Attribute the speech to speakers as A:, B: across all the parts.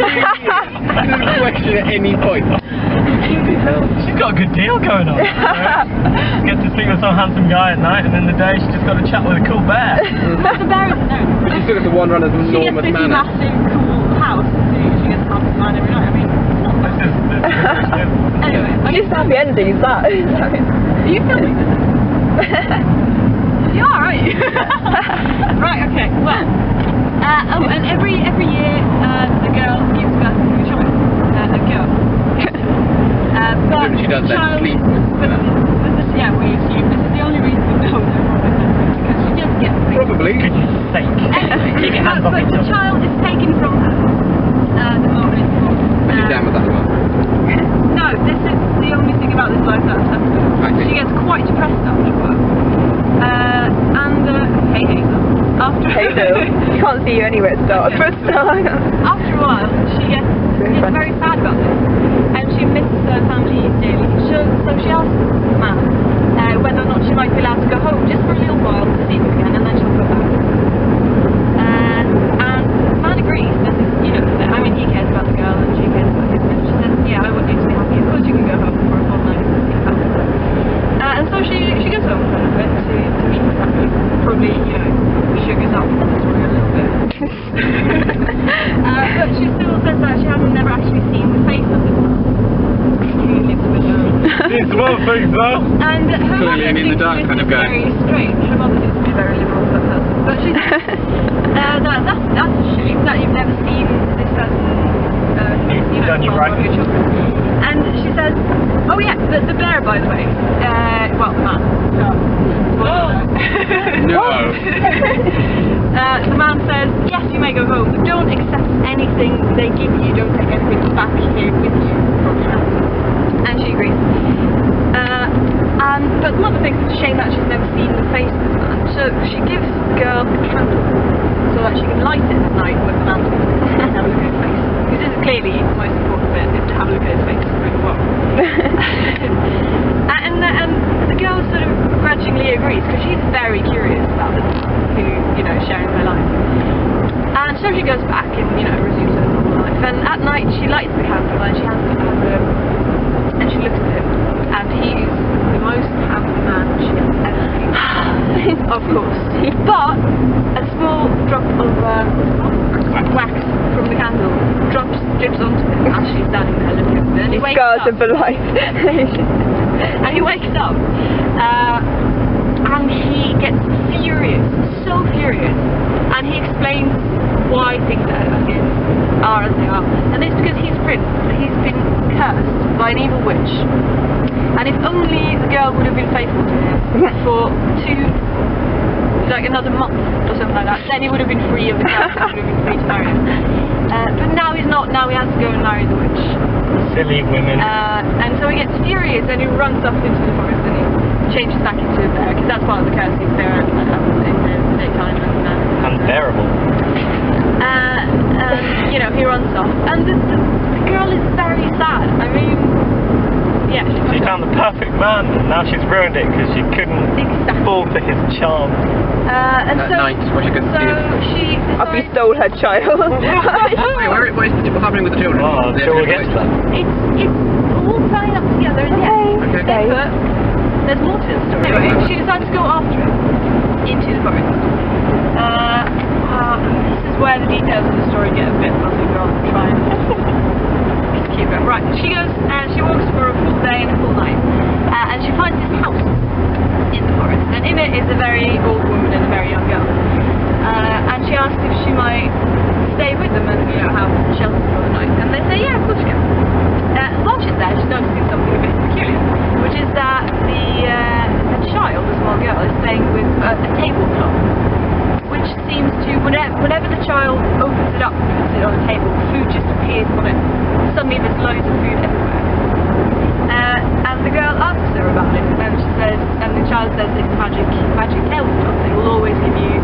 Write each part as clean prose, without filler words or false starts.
A: Couldn't question at any point.
B: She's got a good deal going on. She gets to sleep with some handsome guy at night, and in the day she's just got to chat with a cool bear.
C: Well, the bear isn't there.
A: She's sort of the one run of enormous
C: She gets this
A: manor.
C: massive, cool house, so she gets to have the man every night. I mean,
B: This is
C: anyway.
D: This happy ending is that?
C: Are you filming this? You are, aren't you? Right, okay, well. And every year, the girl gives birth to a child. A girl. But
A: She does
C: the
A: that
C: child,
A: sleep.
C: yeah, we assume this is the only reason we know they're wrong, because she just gets sick.
A: Probably.
B: goodness sake.
C: Anyway,
B: Keep your hands off
C: but
B: each
C: the
B: other.
C: child is taken from her the moment it's born.
A: Are you down with that one?
C: No, this is the only thing about this life that's happened.
A: I see.
C: She gets quite depressed after work. Hey Hazel. After
D: You can't see you anywhere to start.
C: after a while, she gets very sad about this, and she misses her family daily. So she asks the man whether or not she might be allowed to go home just for a little while to see them again, and then she'll go back. And the man agrees. And I mean, he cares about the girl, and she cares about him. And she says, "Yeah, I want you to be happy. Of course, you can go home for a fortnight and see the family." And so she goes home for a little bit to meet the family. Probably, sugars up the story a little bit. But she still says that she hasn't never actually seen the face of the man who lives with her.
B: It's one thing, though.
C: And her
A: Clearly
C: mother
A: an in-the-dark
C: thinks
A: kind of
C: this
A: guy.
C: is very strange. Her mother seems to be very liberal person. But she says, that's a shame that you've never seen this person,
B: done you right.
C: father of your children. And she says, oh yeah, the bear, by the way, well, the man.
A: No.
C: The man says, yes, you may go home, but don't accept anything they give you. Don't take anything back here with you from your house. And she agrees. But the mother thinks it's a shame that she's never seen the face of this man. So she gives the girl a candle so that she can light it at night when the man's with her and have a look at his face. Because this is clearly the most important bit, is to have a look at his face. Well. and the girl sort of grudgingly agrees, because she's very curious about this man who, is sharing her life. And so she goes back and, resumes her normal life. And at night she lights the candle and she has and she looks at him. And he is the most handsome man she has ever seen. Of course. But a small drop of wax from the candle drips onto him as she's standing there looking at him. And he wakes
D: Scars
C: up.
D: of a life.
C: And he wakes up. And he gets furious, so furious. And he explains why things are as they are. And it's because he's been cursed by an evil witch. And if only the girl would have been faithful to him for another month or something like that, then he would have been free of the curse and would have been free to marry her. But now he's not, now he has to go and marry the witch.
B: Silly women.
C: And so he gets furious and he runs off into the forest and he changes back into a bear, because that's part of the curse, he's there in the daytime and
B: Unbearable.
C: he runs off. And the girl is very sad. I mean, yeah.
B: She found the perfect man, and now she's ruined it because she couldn't fall to his charm.
C: And
A: That night, where she couldn't see him.
C: she
D: After you stole her child.
A: Wait, what's happening with the children?
B: Oh,
A: They're
B: shall we
A: good
B: get to
A: boys.
B: that?
C: It's all tying up together in the end.
A: Okay.
C: But there's more to the story. Anyway, she decides to go after him into the forest. This is where the details of the story get a bit fuzzy, but I'll try and just keep it. Right, she goes and she walks for a full day and a full night, and she finds this house in the forest, and in it is a very old woman and a very young girl. And she asks if she might stay with them and have shelter for the night, and they say, yeah, of course you can. While she's there, she's noticing something a bit peculiar, which is that the child, the small girl, is playing with a tablecloth, which seems to, whenever the child opens it up and puts it on the table, food just appears on it. Suddenly there's loads of food everywhere. And the girl asks her about it, and she says, and the child says it's magic tablecloth. It will always give you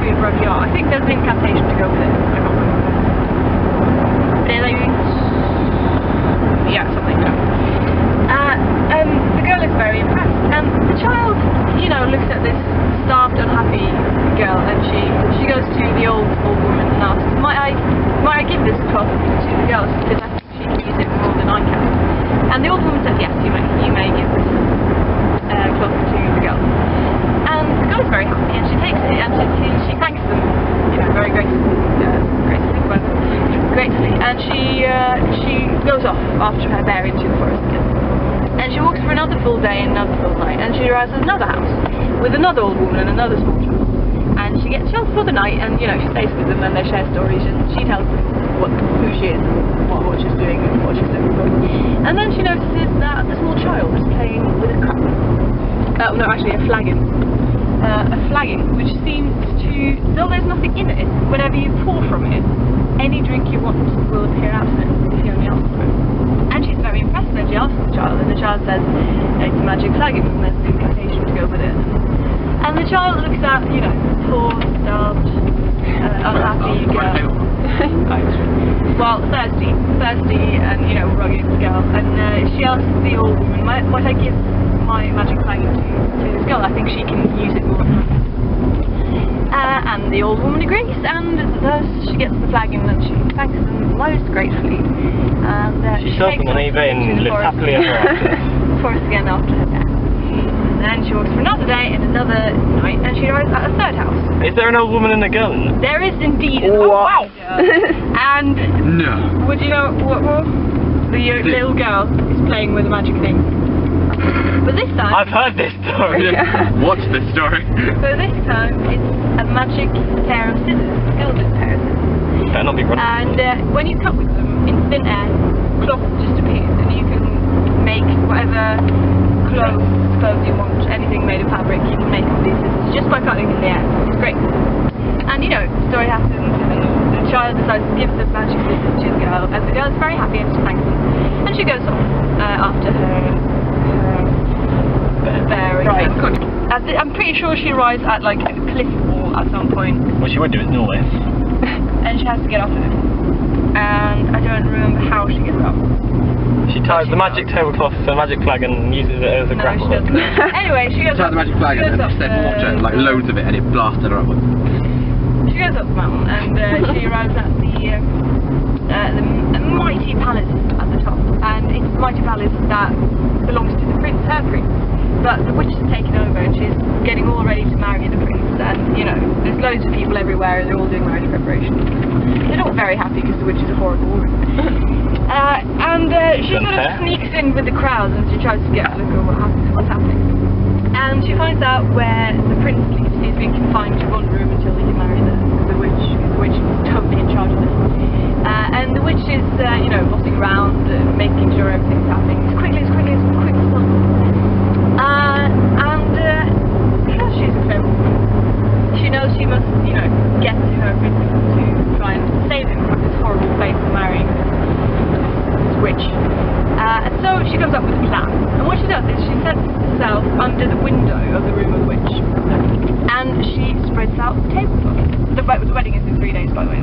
C: food wherever you are. I think there's an incantation to go with it. I can't remember. Yeah, something like that. The girl is very impressed, and the child, looks at this starved, unhappy girl, and she this cloth to the girls because I think she can use it more than I can. And the old woman says, yes, you may give this cloth to the girls. And the girl is very happy, and she takes it and she thanks them, very gratefully, and she goes off after her bear into the forest again. And she walks for another full day and another full night, and she arrives at another house with another old woman and another small child. And she gets sheltered for the night, and she stays with them, and they share stories, and she tells them who she is, what she's doing, and what she's looking for. And then she notices that the small child is playing with a cup. No, actually a flagon. A flagon, which seems to, though there's nothing in it, whenever you pour from it, any drink you want will appear out of it if you only ask for it. And she's very impressed, and she asks the child, and the child says, it's a magic flagon, and there's an incantation to go with it. And the child looks at, poor, starved, unhappy girl. Well, thirsty and, rugged girl. And she asks the old woman, might I give my magic flagon to this girl? I think she can use it more. And the old woman agrees, and thus she gets the flagon and she thanks them most gratefully. And
B: she sells them on eBay and lives happily ever after.
C: Forest again after her death. And then she walks for another day and another night, and she arrives at a third house.
B: Is there an old woman and a girl in there?
C: There is indeed.
D: Oh, wow!
C: And
A: No.
C: would you know what more? The little girl is playing with a magic thing. But this time...
B: I've heard this story.
A: What's this story?
C: So this time it's a magic pair of scissors, a gilded pair of scissors.
B: Better not be wrong.
C: And when you cut with them in thin air, cloth just appears, and you can make whatever clothes you want, anything made of fabric, you can make with these scissors just by cutting in the air. It's great. And the story happens, and the child decides to give the magic scissors to the girl, and the girl is very happy and she thanks them. And she goes off after her bear.
D: Right.
C: I'm pretty sure she arrives at like a cliff wall at some point.
B: Well, she would do, it's Norway.
C: And she has to get off of it. And I don't remember how she gets up.
B: She ties the magic tablecloth to a magic flag and uses it as a grapple hook.
C: Anyway, she goes
A: She had the magic flag and set water, like loads of it, and it blasted her upwards.
C: She goes up the mountain, and she arrives at the mighty palace at the top. And it's the mighty palace that belongs to the prince, her prince. But the witch has taken over, and she's getting all ready to marry the prince. And there's loads of people everywhere, and they're all doing marriage preparations. They're not very happy because the witch is a horrible woman. She sort of sneaks in with the crowd, and she tries to get a look at what's happening. And she finds out where the prince lives. He's been confined to one room until he can marry the witch. The witch is totally in charge of this. And the witch is, bossing around, making sure everything's happening as quick as possible. Because she's a clever woman, she knows she must, get to her prince to try and save him from this horrible fate of marrying this witch. And so she comes up with a plan. And what she does is she sets herself under the window of the room of the witch. And she spreads out the tablecloth. The wedding is in 3 days, by the way.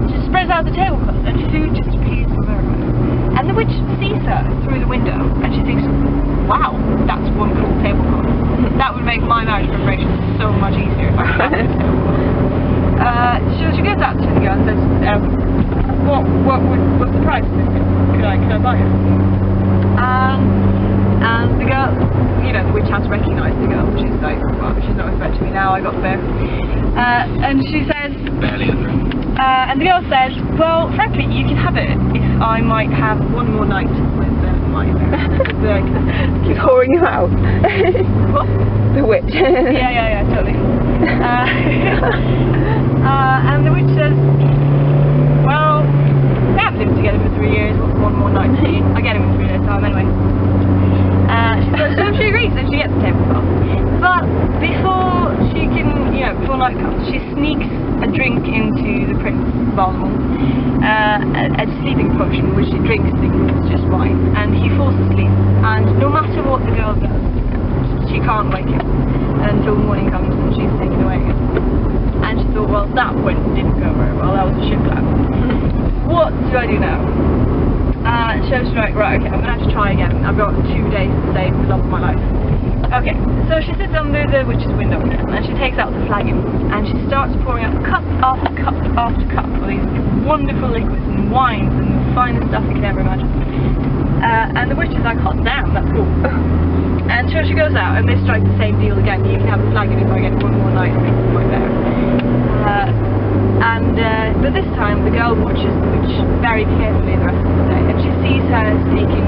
C: She spreads out the tablecloth, and food just appears from everywhere. And the witch sees her through the window, and she thinks, wow, that's one cool tablecloth. That would make my marriage preparation so much easier if I had this tablecloth. So she goes out to the girl and says, what's the price of this? Could I buy it? And the girl, the witch has recognised the girl. She's like, well, she's not expecting me now, I got the bear. And she says,
A: Barely under.
C: and the girl says, well, frankly, you can have it if I might have one more night with my bear.
D: She's whoring you out.
C: What?
D: The witch.
C: Yeah, totally. And the witch says, well, we have lived together for 3 years, what's one more night? I get him in 3 days time anyway. So she agrees, and she gets the tablecloth. But before she can, before night comes, she sneaks a drink into the Prince Valemon, a sleeping potion which she drinks thinking it's just wine, and he falls asleep. And no matter what the girl does, she can't wake him until morning comes and she's taken away again. And she thought, well, that didn't go very well. That was a shit plan. What do I do now? So she's like, right, okay, I'm going to have to try again. I've got 2 days to save the love of my life. Okay, so she sits under the witch's window and she takes out the flagon and she starts pouring out cup after cup after cup of these wonderful liquids and wines and the finest stuff you can ever imagine. And the witch is like, hot damn, that's cool. And so she goes out and they strike the same deal again. You can have a flagon if I get one more night right there. But this time the girl watches the witch very carefully the rest of the day and she sees her taking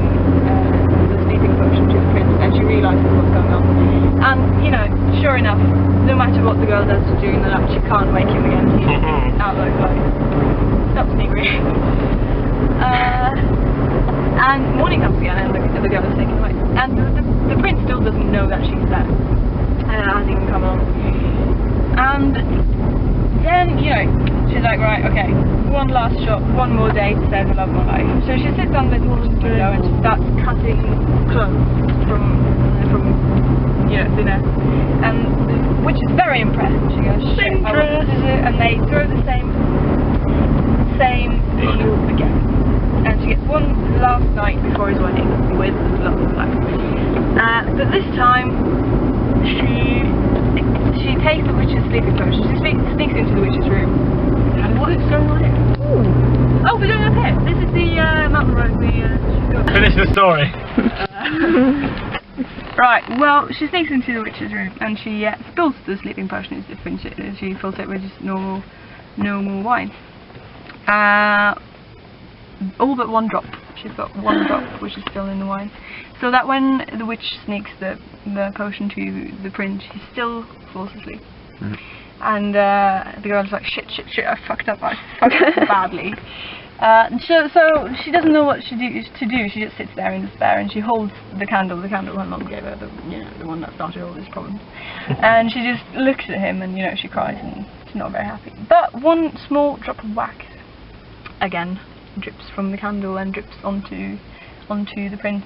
C: the sleeping potion to the prince and she realises what's going on. And, you know, sure enough, no matter what the girl does during the night, she can't wake him again. He's out of those lights. That's angry. And morning comes again and the girl is taken away. And the prince still doesn't know that she's there. Hasn't even come along. And then, you know, she's like, right, okay, one last shot, one more day to save the love of my life. So she sits on the window and she starts cutting clothes from you know, thin air. And the witch is very impressed. She goes, shit, I want to do it. And they throw the same deal again. And she gets one last night before his wedding with the love of life. But this time, she takes the witch's sleeping potion. She sneaks into the witch's room. And what is going on here? Oh, we're going up here. This is the mountain road we should go.
B: Finish the story.
C: Right, well, she sneaks into the witch's room and she spills the sleeping potion into the fridge. She fills it with just normal wine. All but one drop. She's got one drop which is still in the wine. So that when the witch sneaks the potion to the prince, he still falls asleep. And the girl's like, shit, I fucked up badly. So she doesn't know what to do. She just sits there in despair and she holds the candle her mum gave her, the one that started all these problems. And she just looks at him and, you know, she cries and she's not very happy. But one small drop of wax, again, drips from the candle and drips onto the prince.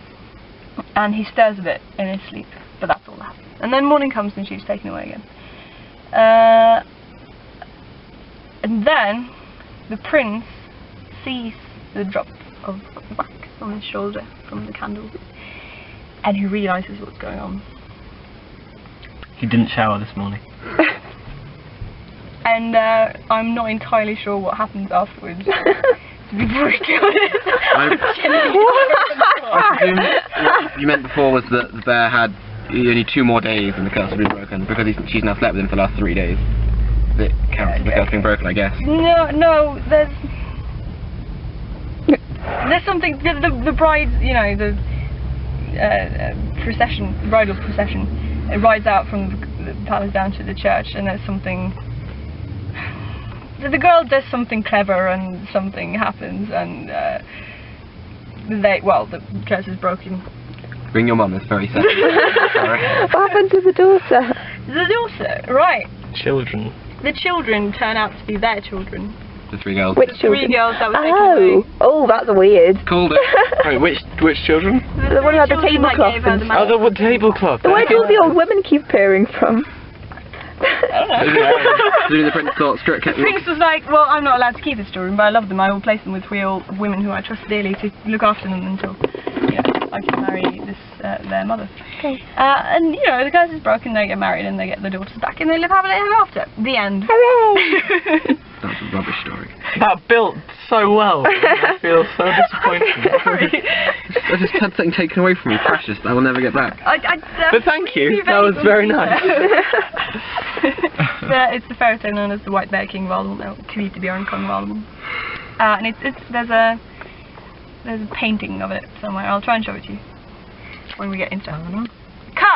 C: And he stirs a bit in his sleep, but that's all that happens. And then morning comes and she's taken away again. And then the prince sees the drop of wax on his shoulder from the candle and he realises what's going on.
B: He didn't shower this morning.
C: And I'm not entirely sure what happens afterwards. To be brutally honest.
A: I presume what you meant before was that the bear had only 2 more days and the curse had been broken because she's now slept with him for the last 3 days. It counts as the curse being broken, I guess.
C: No, there's something. The bride, you know, the procession, bridal procession, it rides out from the palace down to the church, and there's something. The girl does something clever, and something happens, and the curse is broken.
A: Bring your mum, it's very sad.
D: What happened to the daughter?
C: The daughter, right.
B: Children.
C: The children turn out to be their children.
A: The 3 girls.
D: Which children?
C: 3 girls that were taken away.
D: Oh, that's weird.
A: Called it.
B: Wait, which children?
D: The one who had the tablecloth and stuff.
B: Oh, the tablecloth.
D: Where do all the old women keep appearing from?
C: I don't know.
A: The prince thought Stuart kept
C: The prince was like, well, I'm not allowed to keep his children, but I love them. I will place them with 3 old women who I trust dearly to look after them until, you know, I can marry their mother.
D: Okay.
C: And, you know, the curse is broken, they get married and they get the daughters back and they live happily ever after. The end.
D: Hooray!
A: That's a rubbish story.
B: That built so well. I feel so disappointed.
A: I just had something taken away from me, precious, that I will never get back.
B: But thank you, that was very nice.
C: It's the fairytale known as the White-Bear-King-Valemon, White-Bear-King-Valemon. And there's a painting of it somewhere. I'll try and show it to you when we get into it.